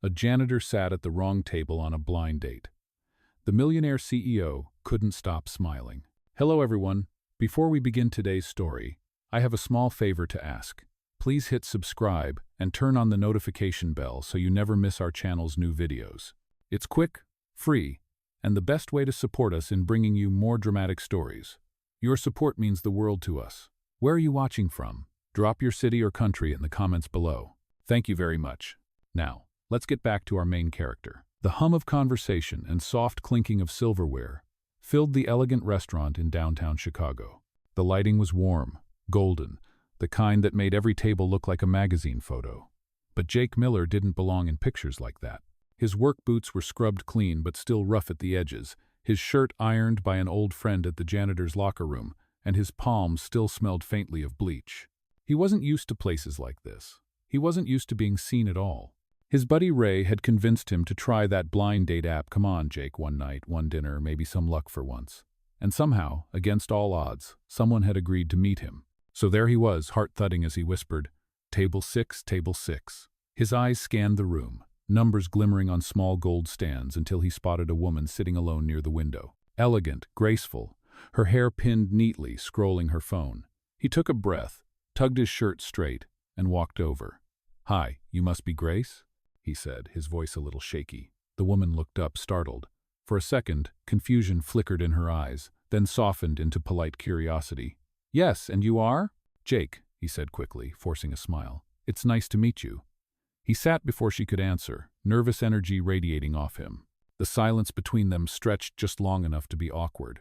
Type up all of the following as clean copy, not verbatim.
A janitor sat at the wrong table on a blind date. The Millionaire CEO couldn't stop smiling. Hello everyone. Before we begin today's story, I have a small favor to ask. Please hit subscribe and turn on the notification bell so you never miss our channel's new videos. It's quick, free, and the best way to support us in bringing you more dramatic stories. Your support means the world to us. Where are you watching from? Drop your city or country in the comments below. Thank you very much. Now, let's get back to our main character. The hum of conversation and soft clinking of silverware filled the elegant restaurant in downtown Chicago. The lighting was warm, golden, the kind that made every table look like a magazine photo. But Jake Miller didn't belong in pictures like that. His work boots were scrubbed clean but still rough at the edges, his shirt ironed by an old friend at the janitor's locker room, and his palms still smelled faintly of bleach. He wasn't used to places like this. He wasn't used to being seen at all. His buddy Ray had convinced him to try that blind date app. Come on, Jake, one night, one dinner, maybe some luck for once. And somehow, against all odds, someone had agreed to meet him. So there he was, heart-thudding as he whispered, "Table 6, table 6. His eyes scanned the room, numbers glimmering on small gold stands until he spotted a woman sitting alone near the window. Elegant, graceful, her hair pinned neatly, scrolling her phone. He took a breath, tugged his shirt straight, and walked over. "Hi, you must be Grace?" he said, his voice a little shaky. The woman looked up, startled. For a second, confusion flickered in her eyes, then softened into polite curiosity. "Yes, and you are?" "Jake," he said quickly, forcing a smile. "It's nice to meet you." He sat before she could answer, nervous energy radiating off him. The silence between them stretched just long enough to be awkward.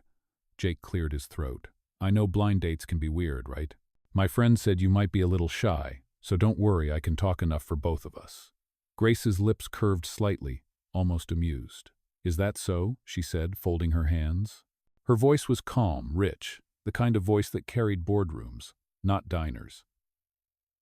Jake cleared his throat. "I know blind dates can be weird, right? My friend said you might be a little shy, so don't worry, I can talk enough for both of us." Grace's lips curved slightly, almost amused. "Is that so?" she said, folding her hands. Her voice was calm, rich, the kind of voice that carried boardrooms, not diners.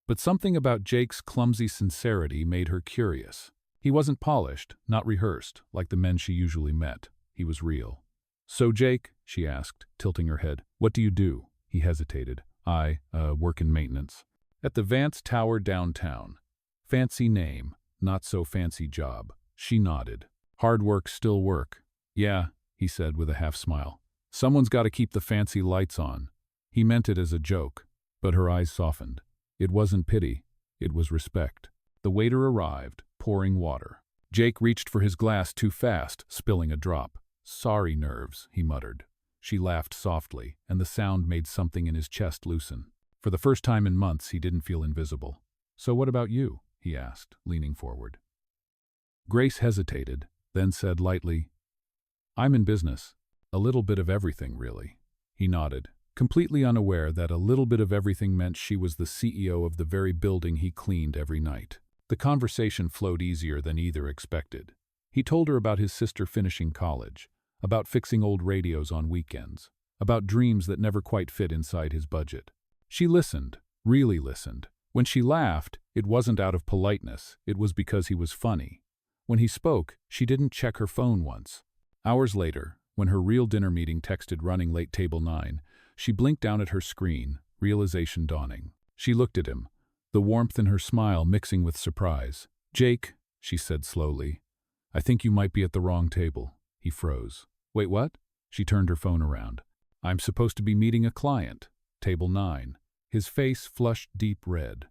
But something about Jake's clumsy sincerity made her curious. He wasn't polished, not rehearsed, like the men she usually met. He was real. "So Jake," she asked, tilting her head, "what do you do?" He hesitated. "I work in maintenance. At the Vance Tower downtown. Fancy name, not so fancy job." She nodded. "Hard work, still work." "Yeah," he said with a half smile. "Someone's got to keep the fancy lights on." He meant it as a joke, but her eyes softened. It wasn't pity, it was respect. The waiter arrived, pouring water. Jake reached for his glass too fast, spilling a drop. "Sorry, nerves," he muttered. She laughed softly, and the sound made something in his chest loosen. For the first time in months, he didn't feel invisible. "So what about you?" he asked, leaning forward. Grace hesitated, then said lightly, "I'm in business. A little bit of everything, really." He nodded, completely unaware that a little bit of everything meant she was the CEO of the very building he cleaned every night. The conversation flowed easier than either expected. He told her about his sister finishing college, about fixing old radios on weekends, about dreams that never quite fit inside his budget. She listened, really listened. When she laughed, it wasn't out of politeness, it was because he was funny. When he spoke, she didn't check her phone once. Hours later, when her real dinner meeting texted running late table 9, she blinked down at her screen, realization dawning. She looked at him, the warmth in her smile mixing with surprise. "Jake," she said slowly, "I think you might be at the wrong table." He froze. "Wait, what?" She turned her phone around. "I'm supposed to be meeting a client. Table 9. His face flushed deep red.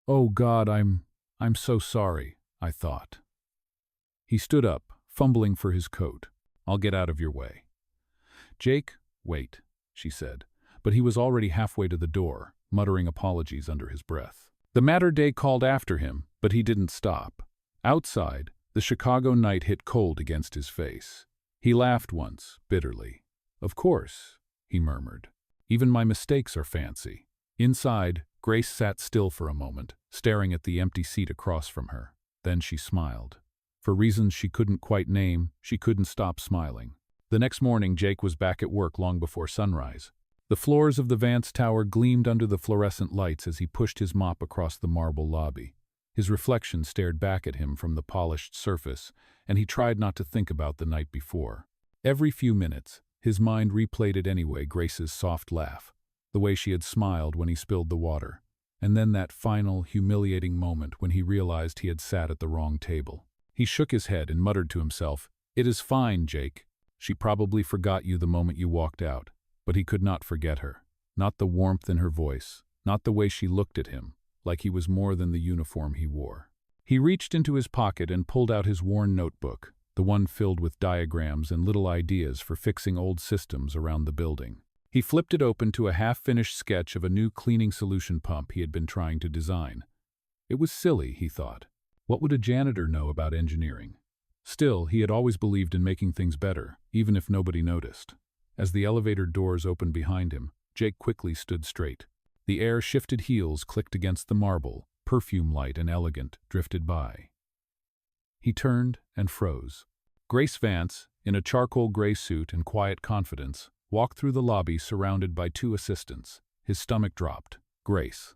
"Oh God, I'm so sorry," I thought. He stood up, fumbling for his coat. "I'll get out of your way." "Jake, wait," she said, but he was already halfway to the door, muttering apologies under his breath. The matter day called after him, but he didn't stop. Outside, the Chicago night hit cold against his face. He laughed once, bitterly. "Of course," he murmured. "Even my mistakes are fancy." Inside, Grace sat still for a moment, staring at the empty seat across from her. Then she smiled. For reasons she couldn't quite name, she couldn't stop smiling. The next morning, Jake was back at work long before sunrise. The floors of the Vance Tower gleamed under the fluorescent lights as he pushed his mop across the marble lobby. His reflection stared back at him from the polished surface, and he tried not to think about the night before. Every few minutes, his mind replayed it anyway, Grace's soft laugh, the way she had smiled when he spilled the water, And then that final, humiliating moment when he realized he had sat at the wrong table. He shook his head and muttered to himself, "It is fine, Jake. She probably forgot you the moment you walked out." But he could not forget her. Not the warmth in her voice, not the way she looked at him, like he was more than the uniform he wore. He reached into his pocket and pulled out his worn notebook, the one filled with diagrams and little ideas for fixing old systems around the building. He flipped it open to a half-finished sketch of a new cleaning solution pump he had been trying to design. It was silly, he thought. What would a janitor know about engineering? Still, he had always believed in making things better, even if nobody noticed. As the elevator doors opened behind him, Jake quickly stood straight. The air-shifted heels clicked against the marble, perfume light and elegant, drifted by. He turned and froze. Grace Vance, in a charcoal gray suit and quiet confidence, walked through the lobby surrounded by two assistants. His stomach dropped. Grace.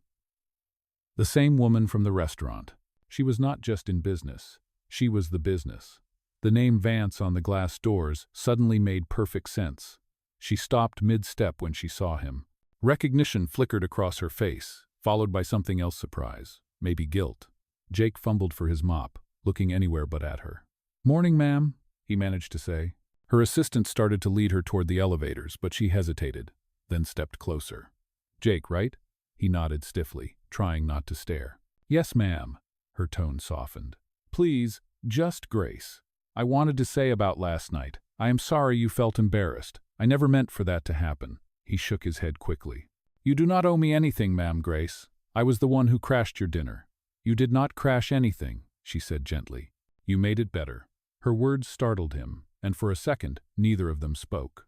The same woman from the restaurant. She was not just in business. She was the business. The name Vance on the glass doors suddenly made perfect sense. She stopped mid-step when she saw him. Recognition flickered across her face, followed by something else: surprise, maybe guilt. Jake fumbled for his mop, looking anywhere but at her. "Morning, ma'am," he managed to say. Her assistant started to lead her toward the elevators, but she hesitated, then stepped closer. "Jake, right?" He nodded stiffly, trying not to stare. "Yes, ma'am." Her tone softened. "Please, just Grace. I wanted to say about last night. I am sorry you felt embarrassed. I never meant for that to happen." He shook his head quickly. "You do not owe me anything, ma'am Grace. I was the one who crashed your dinner." "You did not crash anything," she said gently. "You made it better." Her words startled him, and for a second, neither of them spoke.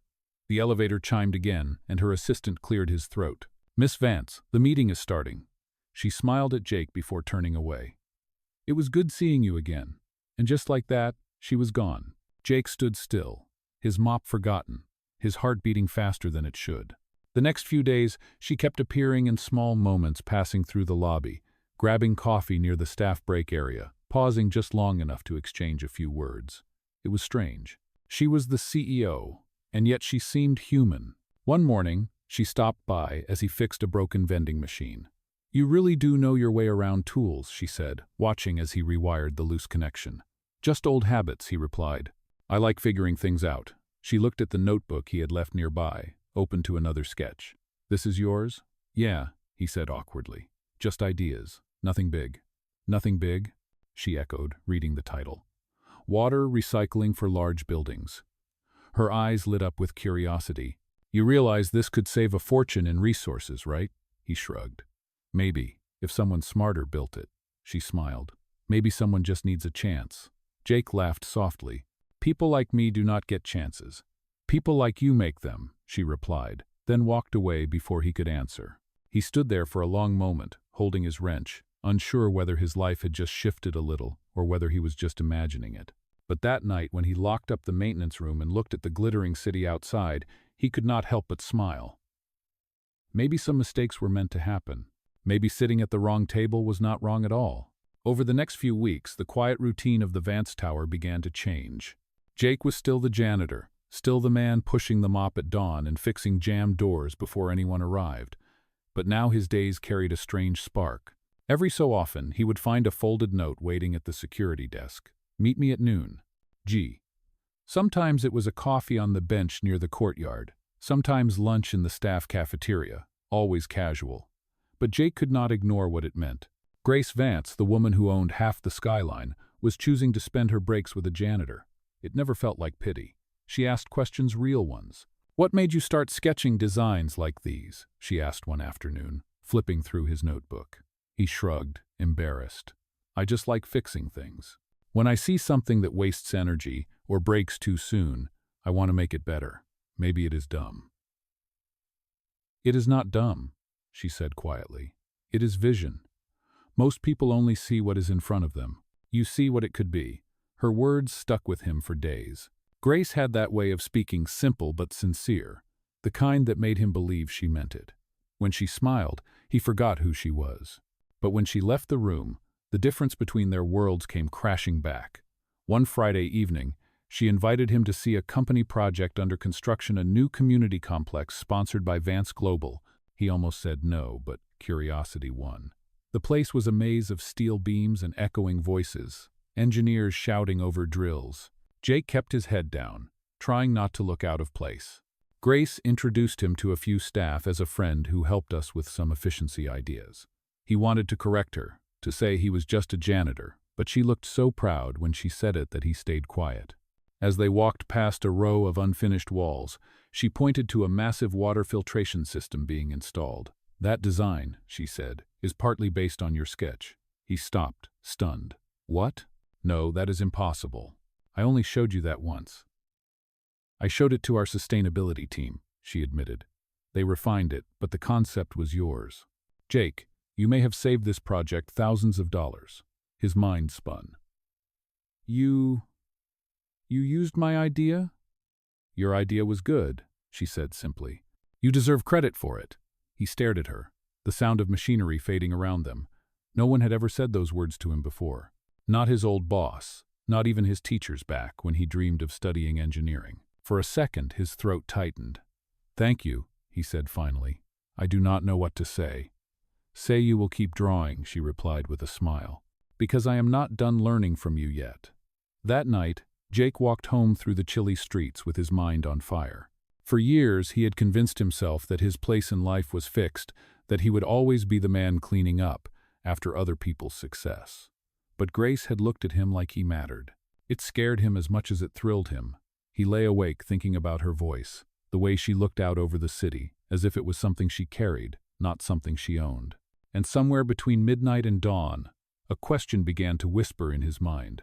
The elevator chimed again, and her assistant cleared his throat. "Miss Vance, the meeting is starting." She smiled at Jake before turning away. "It was good seeing you again." And just like that, she was gone. Jake stood still, his mop forgotten, his heart beating faster than it should. The next few days, she kept appearing in small moments, passing through the lobby, grabbing coffee near the staff break area, pausing just long enough to exchange a few words. It was strange. She was the CEO, and yet she seemed human. One morning, she stopped by as he fixed a broken vending machine. "You really do know your way around tools," she said, watching as he rewired the loose connection. "Just old habits," he replied. "I like figuring things out." She looked at the notebook he had left nearby, open to another sketch. "This is yours?" "Yeah," he said awkwardly. "Just ideas. Nothing big." "Nothing big?" she echoed, reading the title. "Water recycling for large buildings." Her eyes lit up with curiosity. "You realize this could save a fortune in resources, right?" He shrugged. "Maybe, if someone smarter built it." She smiled. "Maybe someone just needs a chance." Jake laughed softly. "People like me do not get chances. People like you make them," she replied, then walked away before he could answer. He stood there for a long moment, holding his wrench, unsure whether his life had just shifted a little or whether he was just imagining it. But that night, when he locked up the maintenance room and looked at the glittering city outside, he could not help but smile. Maybe some mistakes were meant to happen. Maybe sitting at the wrong table was not wrong at all. Over the next few weeks, the quiet routine of the Vance Tower began to change. Jake was still the janitor, still the man pushing the mop at dawn and fixing jammed doors before anyone arrived. But now his days carried a strange spark. Every so often, he would find a folded note waiting at the security desk. "Meet me at noon. G." Sometimes it was a coffee on the bench near the courtyard, sometimes lunch in the staff cafeteria, always casual. But Jake could not ignore what it meant. Grace Vance, the woman who owned half the skyline, was choosing to spend her breaks with a janitor. It never felt like pity. She asked questions, real ones. "What made you start sketching designs like these?" she asked one afternoon, flipping through his notebook. He shrugged, embarrassed. "I just like fixing things. When I see something that wastes energy or breaks too soon, I want to make it better. Maybe it is dumb." "It is not dumb," she said quietly. "It is vision. Most people only see what is in front of them. You see what it could be." Her words stuck with him for days. Grace had that way of speaking, simple but sincere, the kind that made him believe she meant it. When she smiled, he forgot who she was. But when she left the room, the difference between their worlds came crashing back. One Friday evening, she invited him to see a company project under construction, a new community complex sponsored by Vance Global. He almost said no, but curiosity won. The place was a maze of steel beams and echoing voices, engineers shouting over drills. Jake kept his head down, trying not to look out of place. Grace introduced him to a few staff as a friend who helped us with some efficiency ideas. He wanted to correct her, to say he was just a janitor, but she looked so proud when she said it that he stayed quiet. As they walked past a row of unfinished walls, she pointed to a massive water filtration system being installed. "That design," she said, "is partly based on your sketch." He stopped, stunned. "What? No, that is impossible. I only showed you that once." "I showed it to our sustainability team," she admitted. "They refined it, but the concept was yours. Jake, you may have saved this project thousands of dollars." His mind spun. You used my idea?" "Your idea was good," she said simply. "You deserve credit for it." He stared at her, the sound of machinery fading around them. No one had ever said those words to him before. Not his old boss, not even his teachers back when he dreamed of studying engineering. For a second, his throat tightened. "Thank you," he said finally. "I do not know what to say." "Say you will keep drawing," she replied with a smile. "Because I am not done learning from you yet." That night, Jake walked home through the chilly streets with his mind on fire. For years, he had convinced himself that his place in life was fixed, that he would always be the man cleaning up after other people's success. But Grace had looked at him like he mattered. It scared him as much as it thrilled him. He lay awake thinking about her voice, the way she looked out over the city, as if it was something she carried, not something she owned. And somewhere between midnight and dawn, a question began to whisper in his mind.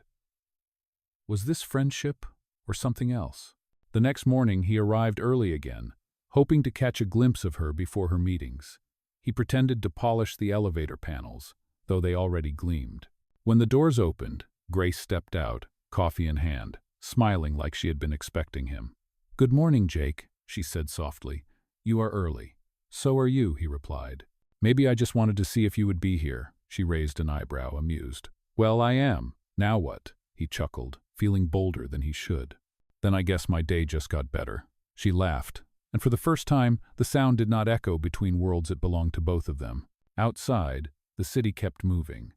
Was this friendship or something else? The next morning he arrived early again, hoping to catch a glimpse of her before her meetings. He pretended to polish the elevator panels, though they already gleamed. When the doors opened, Grace stepped out, coffee in hand, smiling like she had been expecting him. "Good morning, Jake," she said softly. "You are early." "So are you," he replied. "Maybe I just wanted to see if you would be here." She raised an eyebrow, amused. "Well, I am. Now what?" He chuckled, feeling bolder than he should. "Then I guess my day just got better." She laughed, and for the first time, the sound did not echo between worlds that belonged to both of them. Outside, the city kept moving,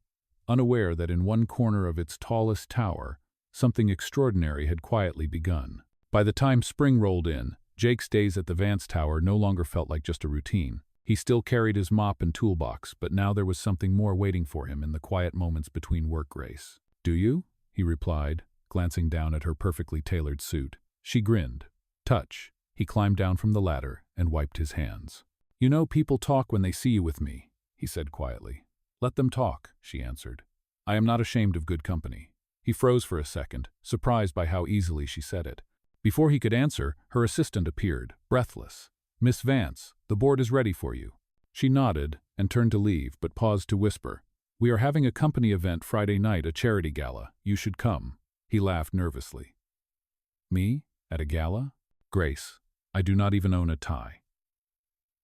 unaware that in one corner of its tallest tower, something extraordinary had quietly begun. By the time spring rolled in, Jake's days at the Vance Tower no longer felt like just a routine. He still carried his mop and toolbox, but now there was something more waiting for him in the quiet moments between work. "Grace." "Do you?" he replied, glancing down at her perfectly tailored suit. She grinned. "Touch." He climbed down from the ladder and wiped his hands. "You know, people talk when they see you with me," he said quietly. "Let them talk," she answered. "I am not ashamed of good company." He froze for a second, surprised by how easily she said it. Before he could answer, her assistant appeared, breathless. "Miss Vance, the board is ready for you." She nodded and turned to leave, but paused to whisper, "We are having a company event Friday night, a charity gala. You should come." He laughed nervously. "Me? At a gala? Grace, I do not even own a tie."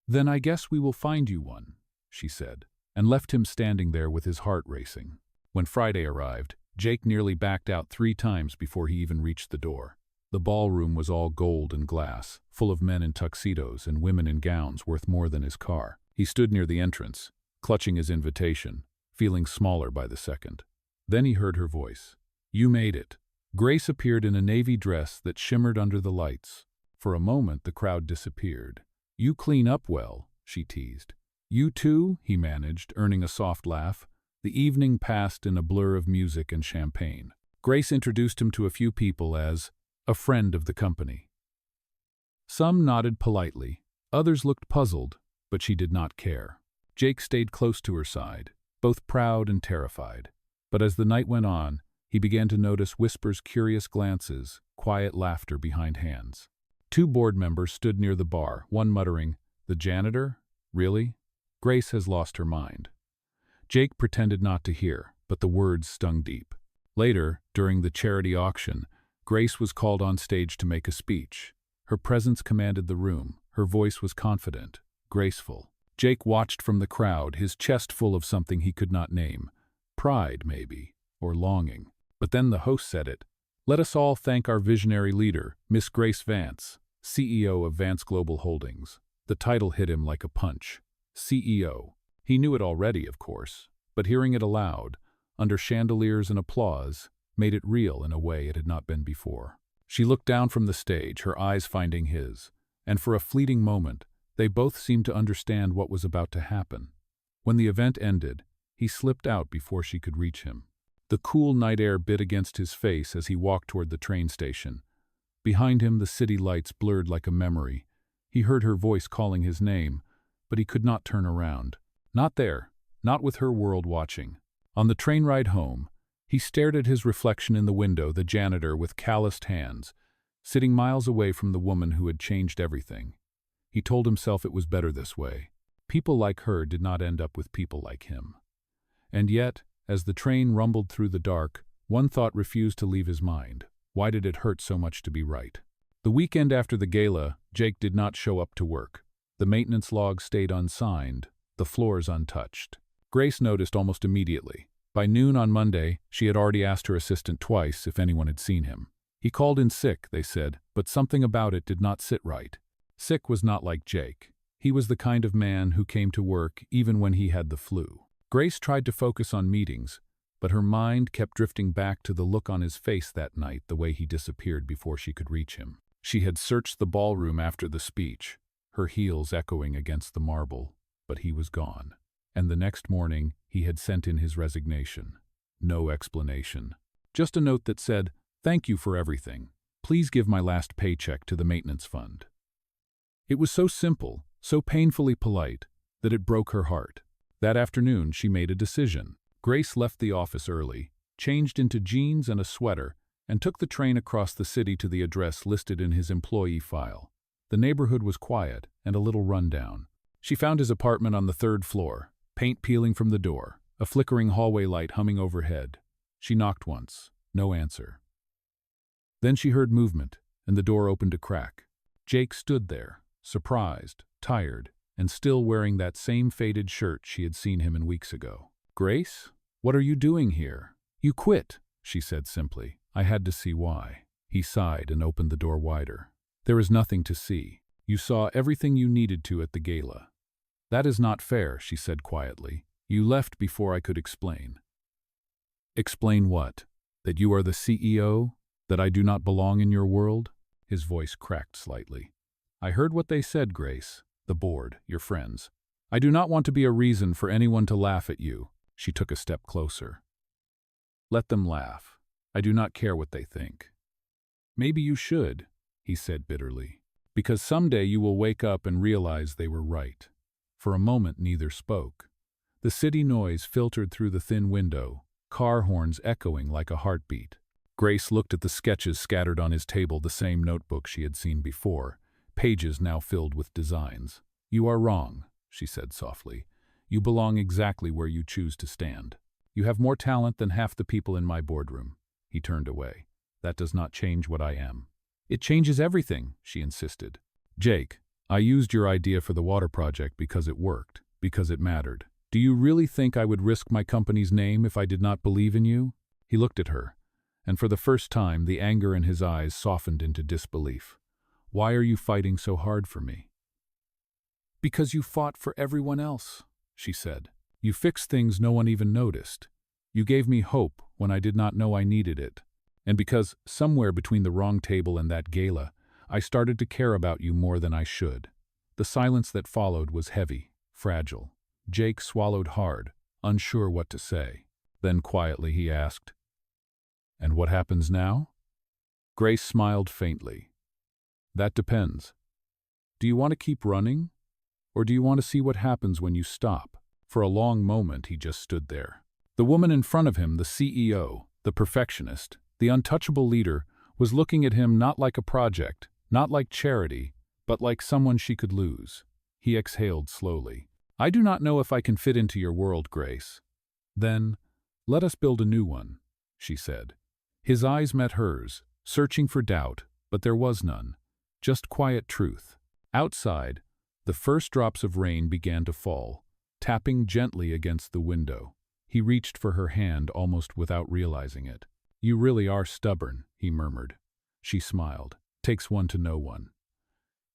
"Then I guess we will find you one," she said, and left him standing there with his heart racing. When Friday arrived, Jake nearly backed out 3 times before he even reached the door. The ballroom was all gold and glass, full of men in tuxedos and women in gowns worth more than his car. He stood near the entrance, clutching his invitation, feeling smaller by the second. Then he heard her voice. "You made it." Grace appeared in a navy dress that shimmered under the lights. For a moment, the crowd disappeared. "You clean up well," she teased. "You too?" he managed, earning a soft laugh. The evening passed in a blur of music and champagne. Grace introduced him to a few people as a friend of the company. Some nodded politely, others looked puzzled, but she did not care. Jake stayed close to her side, both proud and terrified. But as the night went on, he began to notice Whisper's curious glances, quiet laughter behind hands. 2 board members stood near the bar, one muttering, "The janitor? Really? Grace has lost her mind." Jake pretended not to hear, but the words stung deep. Later, during the charity auction, Grace was called on stage to make a speech. Her presence commanded the room. Her voice was confident, graceful. Jake watched from the crowd, his chest full of something he could not name. Pride, maybe, or longing. But then the host said it. "Let us all thank our visionary leader, Miss Grace Vance, CEO of Vance Global Holdings." The title hit him like a punch. CEO. He knew it already, of course, but hearing it aloud, under chandeliers and applause, made it real in a way it had not been before. She looked down from the stage, her eyes finding his, and for a fleeting moment, they both seemed to understand what was about to happen. When the event ended, he slipped out before she could reach him. The cool night air bit against his face as he walked toward the train station. Behind him, the city lights blurred like a memory. He heard her voice calling his name, but he could not turn around. Not there, not with her world watching. On the train ride home, he stared at his reflection in the window, the janitor with calloused hands, sitting miles away from the woman who had changed everything. He told himself it was better this way. People like her did not end up with people like him. And yet, as the train rumbled through the dark, one thought refused to leave his mind. Why did it hurt so much to be right? The weekend after the gala, Jake did not show up to work. The maintenance log stayed unsigned, the floors untouched. Grace noticed almost immediately. By noon on Monday, she had already asked her assistant twice if anyone had seen him. He called in sick, they said, but something about it did not sit right. Sick was not like Jake. He was the kind of man who came to work even when he had the flu. Grace tried to focus on meetings, but her mind kept drifting back to the look on his face that night, the way he disappeared before she could reach him. She had searched the ballroom after the speech, her heels echoing against the marble, but he was gone. And the next morning, he had sent in his resignation. No explanation. Just a note that said, "Thank you for everything. Please give my last paycheck to the maintenance fund." It was so simple, so painfully polite, that it broke her heart. That afternoon, she made a decision. Grace left the office early, changed into jeans and a sweater, and took the train across the city to the address listed in his employee file. The neighborhood was quiet and a little rundown. She found his apartment on the 3rd floor, paint peeling from the door, a flickering hallway light humming overhead. She knocked once, no answer. Then she heard movement, and the door opened a crack. Jake stood there, surprised, tired, and still wearing that same faded shirt she had seen him in weeks ago. "Grace, what are you doing here?" "You quit," she said simply. "I had to see why." He sighed and opened the door wider. "There is nothing to see. You saw everything you needed to at the gala." "That is not fair," she said quietly. "You left before I could explain." "Explain what? That you are the CEO? That I do not belong in your world?" His voice cracked slightly. "I heard what they said, Grace. The board, your friends. I do not want to be a reason for anyone to laugh at you." She took a step closer. "Let them laugh. I do not care what they think." "Maybe you should," he said bitterly, "because someday you will wake up and realize they were right." For a moment neither spoke. The city noise filtered through the thin window, car horns echoing like a heartbeat. Grace looked at the sketches scattered on his table, the same notebook she had seen before, pages now filled with designs. "You are wrong," she said softly. "You belong exactly where you choose to stand. You have more talent than half the people in my boardroom." He turned away. "That does not change what I am." "It changes everything," she insisted. "Jake, I used your idea for the water project because it worked, because it mattered. Do you really think I would risk my company's name if I did not believe in you?" He looked at her, and for the first time the anger in his eyes softened into disbelief. "Why are you fighting so hard for me?" "Because you fought for everyone else," she said. "You fixed things no one even noticed. You gave me hope when I did not know I needed it. And because, somewhere between the wrong table and that gala, I started to care about you more than I should." The silence that followed was heavy, fragile. Jake swallowed hard, unsure what to say. Then quietly he asked, "And what happens now?" Grace smiled faintly. "That depends. Do you want to keep running? Or do you want to see what happens when you stop?" For a long moment he just stood there. The woman in front of him, the CEO, the perfectionist, the untouchable leader, was looking at him not like a project, not like charity, but like someone she could lose. He exhaled slowly. "I do not know if I can fit into your world, Grace." "Then, let us build a new one," she said. His eyes met hers, searching for doubt, but there was none. Just quiet truth. Outside, the first drops of rain began to fall, tapping gently against the window. He reached for her hand almost without realizing it. "You really are stubborn," he murmured. She smiled. "Takes one to know one."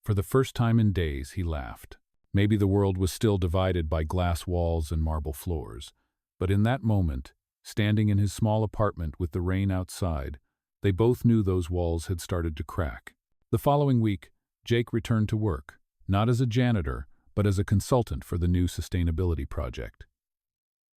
For the first time in days, he laughed. Maybe the world was still divided by glass walls and marble floors. But in that moment, standing in his small apartment with the rain outside, they both knew those walls had started to crack. The following week, Jake returned to work, not as a janitor, but as a consultant for the new sustainability project.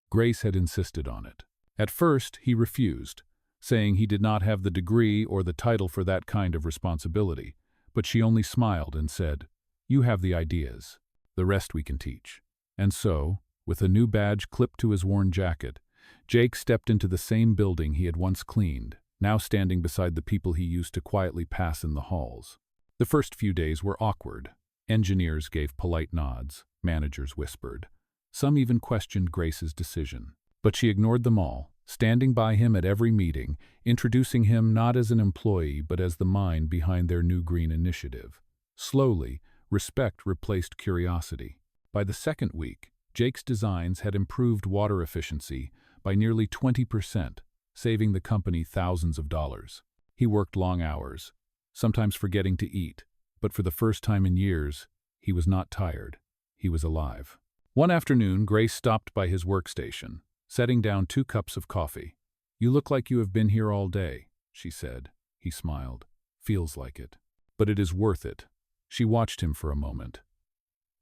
Grace had insisted on it. At first, he refused, saying he did not have the degree or the title for that kind of responsibility, but she only smiled and said, "You have the ideas. The rest we can teach." And so, with a new badge clipped to his worn jacket, Jake stepped into the same building he had once cleaned, now standing beside the people he used to quietly pass in the halls. The first few days were awkward. Engineers gave polite nods, managers whispered. Some even questioned Grace's decision. But she ignored them all, standing by him at every meeting, introducing him not as an employee but as the mind behind their new green initiative. Slowly, respect replaced curiosity. By the second week, Jake's designs had improved water efficiency by nearly 20%, saving the company thousands of dollars. He worked long hours, sometimes forgetting to eat, but for the first time in years, he was not tired. He was alive. One afternoon, Grace stopped by his workstation, setting down 2 cups of coffee. "You look like you have been here all day," she said. He smiled. "Feels like it. But it is worth it." She watched him for a moment.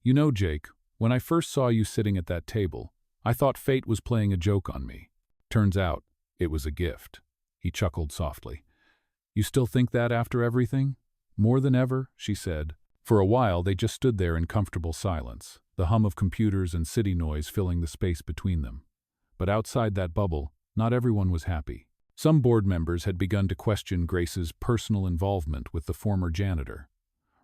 "You know, Jake, when I first saw you sitting at that table, I thought fate was playing a joke on me. Turns out, it was a gift." He chuckled softly. "You still think that after everything?" "More than ever," she said. For a while, they just stood there in comfortable silence, the hum of computers and city noise filling the space between them. But outside that bubble, not everyone was happy. Some board members had begun to question Grace's personal involvement with the former janitor.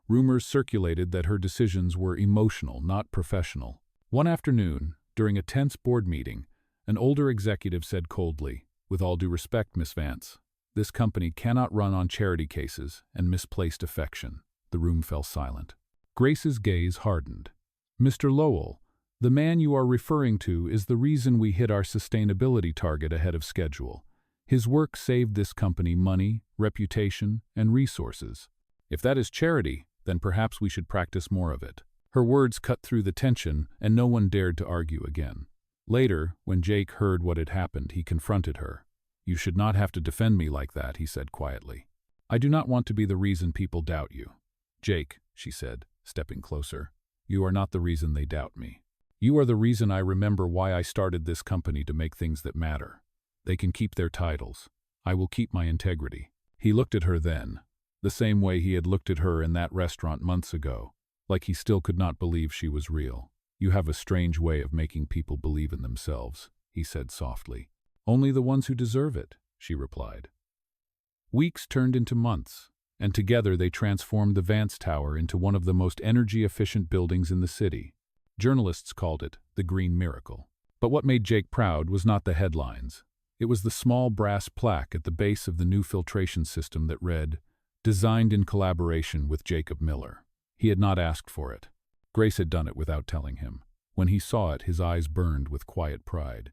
Rumors circulated that her decisions were emotional, not professional. One afternoon, during a tense board meeting, an older executive said coldly, "With all due respect, Miss Vance, this company cannot run on charity cases and misplaced affection." The room fell silent. Grace's gaze hardened. "Mr. Lowell, the man you are referring to is the reason we hit our sustainability target ahead of schedule. His work saved this company money, reputation, and resources. If that is charity, then perhaps we should practice more of it." Her words cut through the tension, and no one dared to argue again. Later, when Jake heard what had happened, he confronted her. "You should not have to defend me like that," he said quietly. "I do not want to be the reason people doubt you." "Jake," she said, stepping closer, "you are not the reason they doubt me. You are the reason I remember why I started this company to make things that matter. They can keep their titles. I will keep my integrity." He looked at her then, the same way he had looked at her in that restaurant months ago, like he still could not believe she was real. "You have a strange way of making people believe in themselves," he said softly. "Only the ones who deserve it," she replied. Weeks turned into months, and together they transformed the Vance Tower into one of the most energy-efficient buildings in the city. Journalists called it the Green Miracle. But what made Jake proud was not the headlines. It was the small brass plaque at the base of the new filtration system that read, "Designed in collaboration with Jacob Miller." He had not asked for it. Grace had done it without telling him. When he saw it, his eyes burned with quiet pride.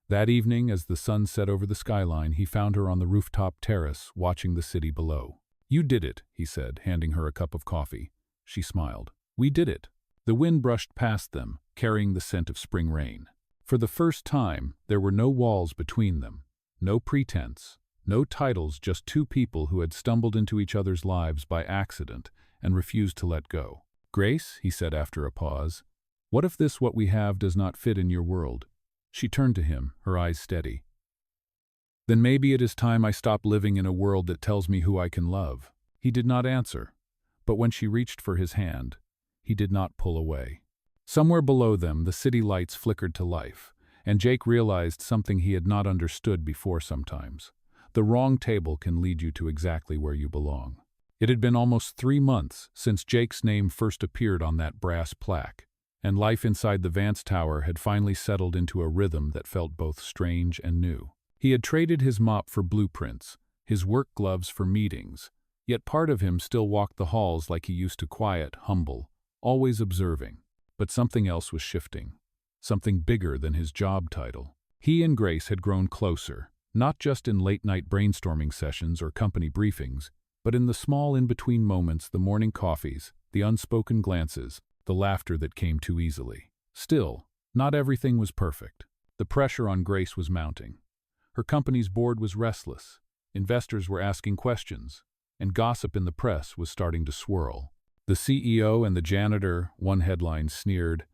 That evening, as the sun set over the skyline, he found her on the rooftop terrace, watching the city below. "You did it," he said, handing her a cup of coffee. She smiled. "We did it." The wind brushed past them, carrying the scent of spring rain. For the first time, there were no walls between them, no pretense, no titles, just 2 people who had stumbled into each other's lives by accident and refused to let go. "Grace," he said after a pause, "what if what we have does not fit in your world?" She turned to him, her eyes steady. "Then maybe it is time I stop living in a world that tells me who I can love." He did not answer, but when she reached for his hand, he did not pull away. Somewhere below them, the city lights flickered to life, and Jake realized something he had not understood before sometimes. The wrong table can lead you to exactly where you belong. It had been almost 3 months since Jake's name first appeared on that brass plaque, and life inside the Vance Tower had finally settled into a rhythm that felt both strange and new. He had traded his mop for blueprints, his work gloves for meetings, yet part of him still walked the halls like he used to, quiet, humble, always observing. But something else was shifting, something bigger than his job title. He and Grace had grown closer, not just in late-night brainstorming sessions or company briefings, but in the small in-between moments, the morning coffees, the unspoken glances, the laughter that came too easily. Still, not everything was perfect. The pressure on Grace was mounting. Her company's board was restless, investors were asking questions, and gossip in the press was starting to swirl. The CEO and the janitor, one headline sneered,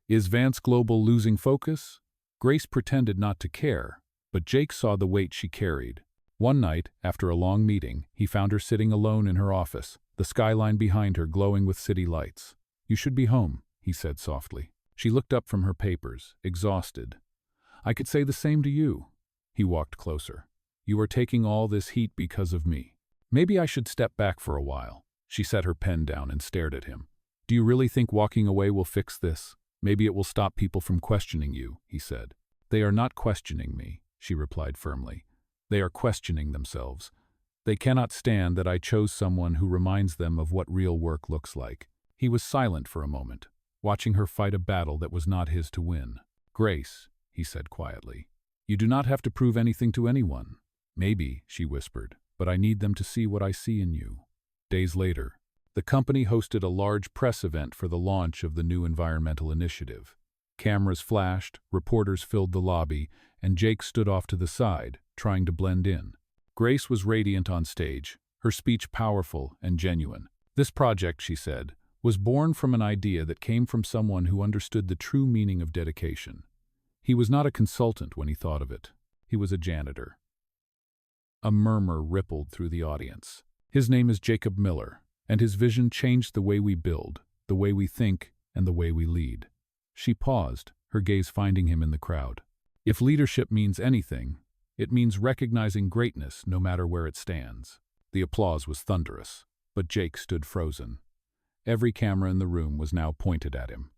"Is Vance Global losing focus?" Grace pretended not to care, but Jake saw the weight she carried. One night, after a long meeting, he found her sitting alone in her office, the skyline behind her glowing with city lights. "You should be home," he said softly. She looked up from her papers, exhausted. "I could say the same to you." He walked closer. "You are taking all this heat because of me. Maybe I should step back for a while." She set her pen down and stared at him. "Do you really think walking away will fix this? Maybe it will stop people from questioning you," he said. "They are not questioning me," she replied firmly. "They are questioning themselves. They cannot stand that I chose someone who reminds them of what real work looks like." He was silent for a moment, watching her fight a battle that was not his to win. "Grace," he said quietly, "you do not have to prove anything to anyone." "Maybe," she whispered, "but I need them to see what I see in you." Days later, the company hosted a large press event for the launch of the new environmental initiative. Cameras flashed, reporters filled the lobby, and Jake stood off to the side, trying to blend in. Grace was radiant on stage, her speech powerful and genuine. "This project," she said, "was born from an idea that came from someone who understood the true meaning of dedication. He was not a consultant when he thought of it. He was a janitor." A murmur rippled through the audience. "His name is Jacob Miller, and his vision changed the way we build, the way we think, and the way we lead." She paused, her gaze finding him in the crowd. "If leadership means anything, it means recognizing greatness no matter where it stands." The applause was thunderous, but Jake stood frozen. Every camera in the room was now pointed at him.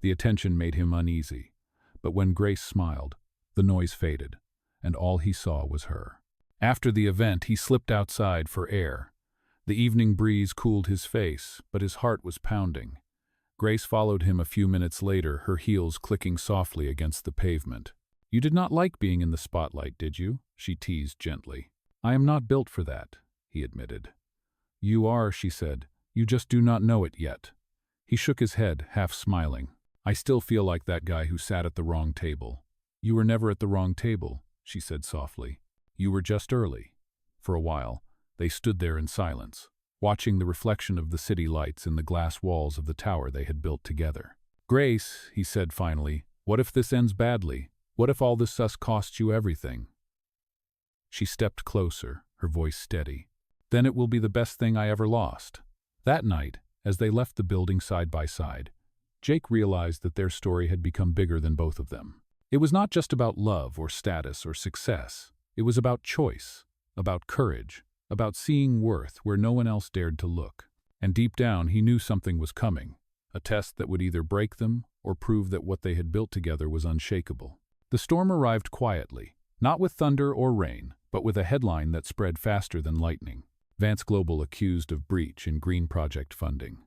The attention made him uneasy, but when Grace smiled, the noise faded, and all he saw was her. After the event, he slipped outside for air. The evening breeze cooled his face, but his heart was pounding. Grace followed him a few minutes later, her heels clicking softly against the pavement. "You did not like being in the spotlight, did you?" she teased gently. "I am not built for that," he admitted. "You are," she said. "You just do not know it yet." He shook his head, half smiling. "I still feel like that guy who sat at the wrong table." "You were never at the wrong table," she said softly. "You were just early." For a while, they stood there in silence, watching the reflection of the city lights in the glass walls of the tower they had built together. "Grace," he said finally, "what if this ends badly? What if all this sus costs you everything?" She stepped closer, her voice steady. "Then it will be the best thing I ever lost." That night, as they left the building side by side, Jake realized that their story had become bigger than both of them. It was not just about love or status or success. It was about choice, about courage, about seeing worth where no one else dared to look. And deep down, he knew something was coming, a test that would either break them or prove that what they had built together was unshakable. The storm arrived quietly, not with thunder or rain, but with a headline that spread faster than lightning. Vance Global accused of breach in green project funding.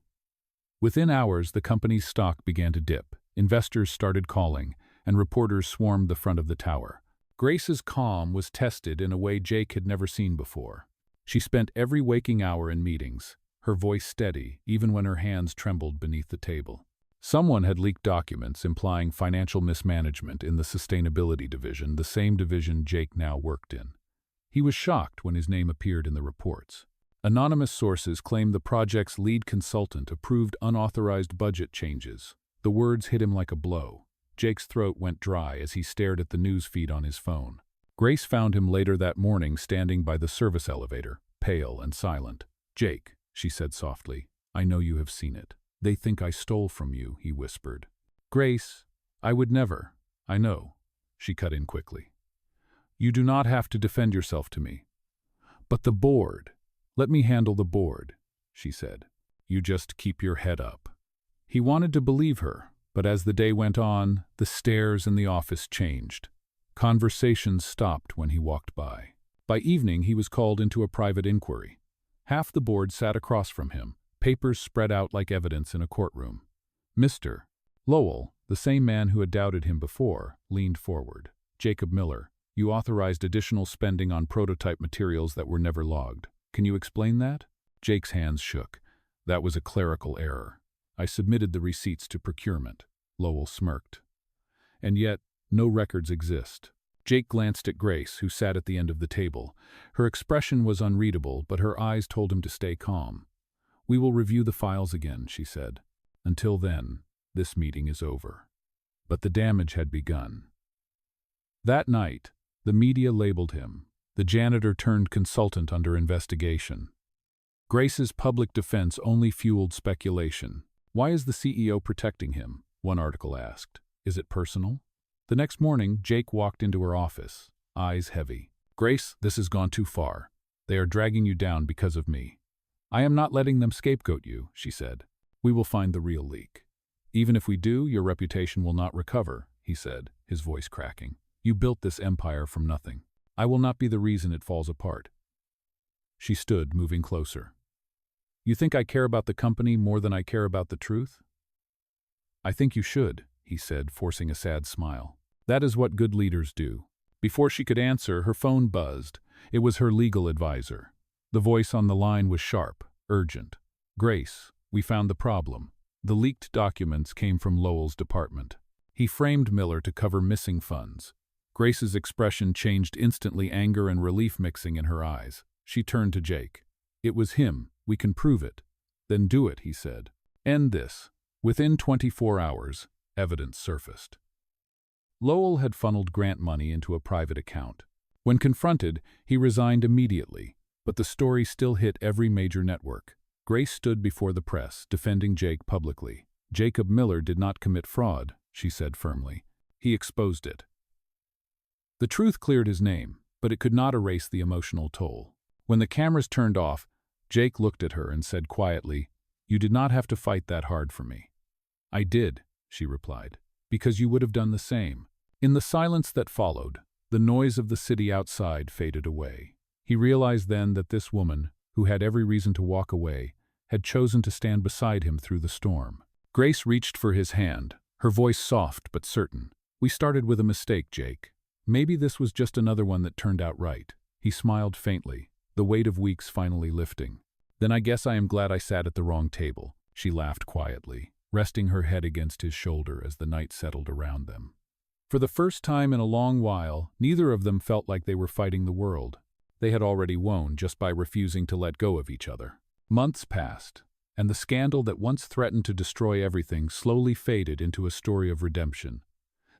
Within hours, the company's stock began to dip, investors started calling, and reporters swarmed the front of the tower. Grace's calm was tested in a way Jake had never seen before. She spent every waking hour in meetings, her voice steady even when her hands trembled beneath the table. Someone had leaked documents implying financial mismanagement in the sustainability division, the same division Jake now worked in. He was shocked when his name appeared in the reports. Anonymous sources claimed the project's lead consultant approved unauthorized budget changes. The words hit him like a blow. Jake's throat went dry as he stared at the news feed on his phone. Grace found him later that morning standing by the service elevator, pale and silent. "Jake," she said softly, "I know you have seen it. They think I stole from you," he whispered. "Grace, I would never." "I know," she cut in quickly. "You do not have to defend yourself to me." "But the board." "Let me handle the board," she said. "You just keep your head up." He wanted to believe her, but as the day went on, the stares in the office changed. Conversations stopped when he walked by. By evening, he was called into a private inquiry. Half the board sat across from him, papers spread out like evidence in a courtroom. Mr. Lowell, the same man who had doubted him before, leaned forward. "Jacob Miller, you authorized additional spending on prototype materials that were never logged. Can you explain that?" Jake's hands shook. "That was a clerical error. I submitted the receipts to procurement. Lowell smirked. And yet, no records exist. Jake glanced at Grace, who sat at the end of the table. Her expression was unreadable, but her eyes told him to stay calm. "We will review the files again," she said. "Until then, this meeting is over." But the damage had begun. That night, the media labeled him the janitor turned consultant under investigation. Grace's public defense only fueled speculation. "Why is the CEO protecting him?" one article asked. "Is it personal?" The next morning, Jake walked into her office, eyes heavy. "Grace, this has gone too far. They are dragging you down because of me." "I am not letting them scapegoat you," she said. "We will find the real leak." "Even if we do, your reputation will not recover," he said, his voice cracking. "You built this empire from nothing. I will not be the reason it falls apart." She stood, moving closer. "You think I care about the company more than I care about the truth?" "I think you should," he said, forcing a sad smile. "That is what good leaders do." Before she could answer, her phone buzzed. It was her legal advisor. The voice on the line was sharp, urgent. "Grace, we found the problem." The leaked documents came from Lowell's department. He framed Miller to cover missing funds. Grace's expression changed instantly, anger and relief mixing in her eyes. She turned to Jake. "It was him. We can prove it." "Then do it," he said. "End this." Within 24 hours, evidence surfaced. Lowell had funneled grant money into a private account. When confronted, he resigned immediately, but the story still hit every major network. Grace stood before the press, defending Jake publicly. "Jacob Miller did not commit fraud," she said firmly. "He exposed it." The truth cleared his name, but it could not erase the emotional toll. When the cameras turned off, Jake looked at her and said quietly, "You did not have to fight that hard for me." "I did," she replied, "because you would have done the same." In the silence that followed, the noise of the city outside faded away. He realized then that this woman, who had every reason to walk away, had chosen to stand beside him through the storm. Grace reached for his hand, her voice soft but certain. "We started with a mistake, Jake. Maybe this was just another one that turned out right." He smiled faintly, the weight of weeks finally lifting. "Then I guess I am glad I sat at the wrong table," she laughed quietly, resting her head against his shoulder as the night settled around them. For the first time in a long while, neither of them felt like they were fighting the world. They had already won just by refusing to let go of each other. Months passed, and the scandal that once threatened to destroy everything slowly faded into a story of redemption.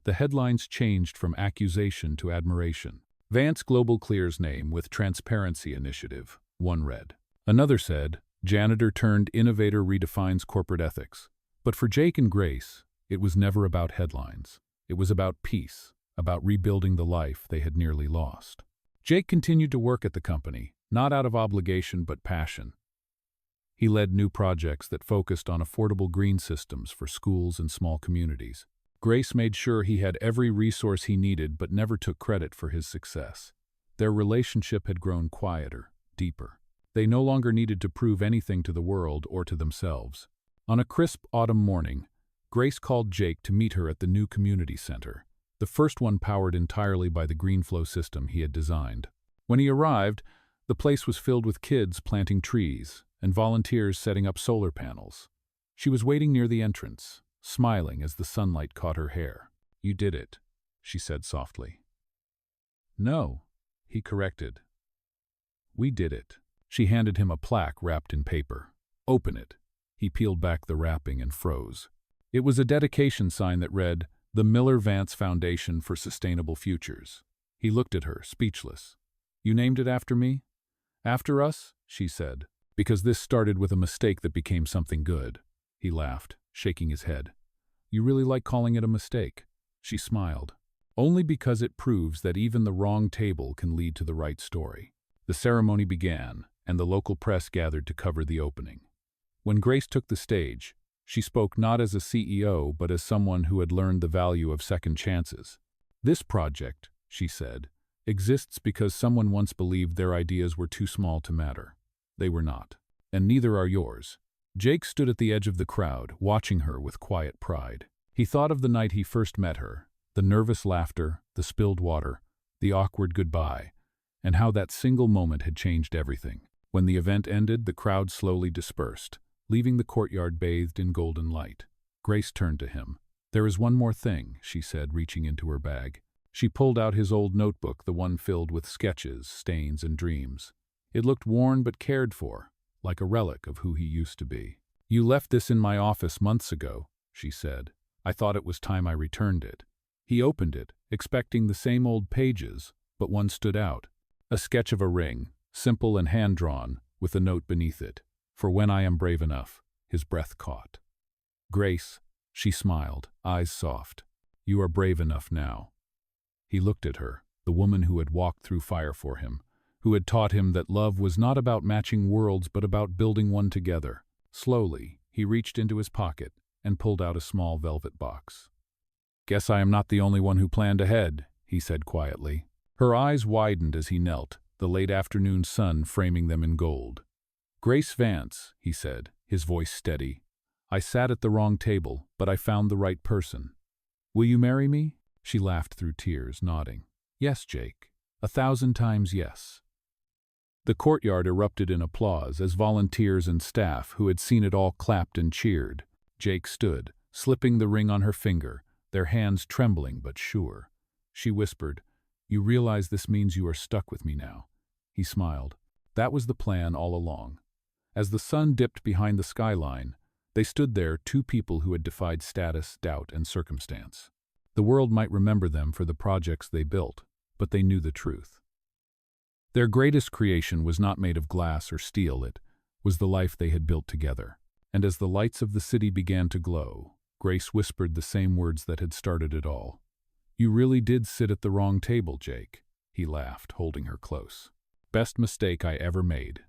The headlines changed from accusation to admiration. "Vance Global clears name with transparency initiative," one read. Another said, "Janitor turned innovator redefines corporate ethics." But for Jake and Grace, it was never about headlines. It was about peace, about rebuilding the life they had nearly lost. Jake continued to work at the company, not out of obligation but passion. He led new projects that focused on affordable green systems for schools and small communities. Grace made sure he had every resource he needed but never took credit for his success. Their relationship had grown quieter, deeper. They no longer needed to prove anything to the world or to themselves. On a crisp autumn morning, Grace called Jake to meet her at the new community center, the first one powered entirely by the GreenFlow system he had designed. When he arrived, the place was filled with kids planting trees and volunteers setting up solar panels. She was waiting near the entrance, smiling as the sunlight caught her hair. "You did it," she said softly. "No," he corrected. "We did it." She handed him a plaque wrapped in paper. "Open it." He peeled back the wrapping and froze. It was a dedication sign that read, "The Miller Vance Foundation for Sustainable Futures." He looked at her, speechless. "You named it after me?" "After us," she said, "because this started with a mistake that became something good." He laughed, shaking his head. "You really like calling it a mistake?" She smiled. "Only because it proves that even the wrong table can lead to the right story." The ceremony began, and the local press gathered to cover the opening. When Grace took the stage, she spoke not as a CEO but as someone who had learned the value of second chances. "This project," she said, "exists because someone once believed their ideas were too small to matter. They were not. And neither are yours." Jake stood at the edge of the crowd, watching her with quiet pride. He thought of the night he first met her, the nervous laughter, the spilled water, the awkward goodbye, and how that single moment had changed everything. When the event ended, the crowd slowly dispersed, leaving the courtyard bathed in golden light. Grace turned to him. "There is one more thing," she said, reaching into her bag. She pulled out his old notebook, the one filled with sketches, stains, and dreams. It looked worn but cared for, like a relic of who he used to be. "You left this in my office months ago," she said. "I thought it was time I returned it." He opened it, expecting the same old pages, but one stood out. A sketch of a ring, simple and hand-drawn, with a note beneath it. "For when I am brave enough." His breath caught. "Grace," she smiled, eyes soft. "You are brave enough now." He looked at her, the woman who had walked through fire for him, who had taught him that love was not about matching worlds but about building one together. Slowly, he reached into his pocket and pulled out a small velvet box. "Guess I am not the only one who planned ahead," he said quietly. Her eyes widened as he knelt, the late afternoon sun framing them in gold. "Grace Vance," he said, his voice steady. "I sat at the wrong table, but I found the right person. Will you marry me?" She laughed through tears, nodding. "Yes, Jake. 1,000 times yes." The courtyard erupted in applause as volunteers and staff who had seen it all clapped and cheered. Jake stood, slipping the ring on her finger, their hands trembling but sure. She whispered, "You realize this means you are stuck with me now." He smiled. That was the plan all along. As the sun dipped behind the skyline, they stood there, two people who had defied status, doubt, and circumstance. The world might remember them for the projects they built, but they knew the truth. Their greatest creation was not made of glass or steel, it was the life they had built together. And as the lights of the city began to glow, Grace whispered the same words that had started it all. "You really did sit at the wrong table, Jake." He laughed, holding her close. "Best mistake I ever made."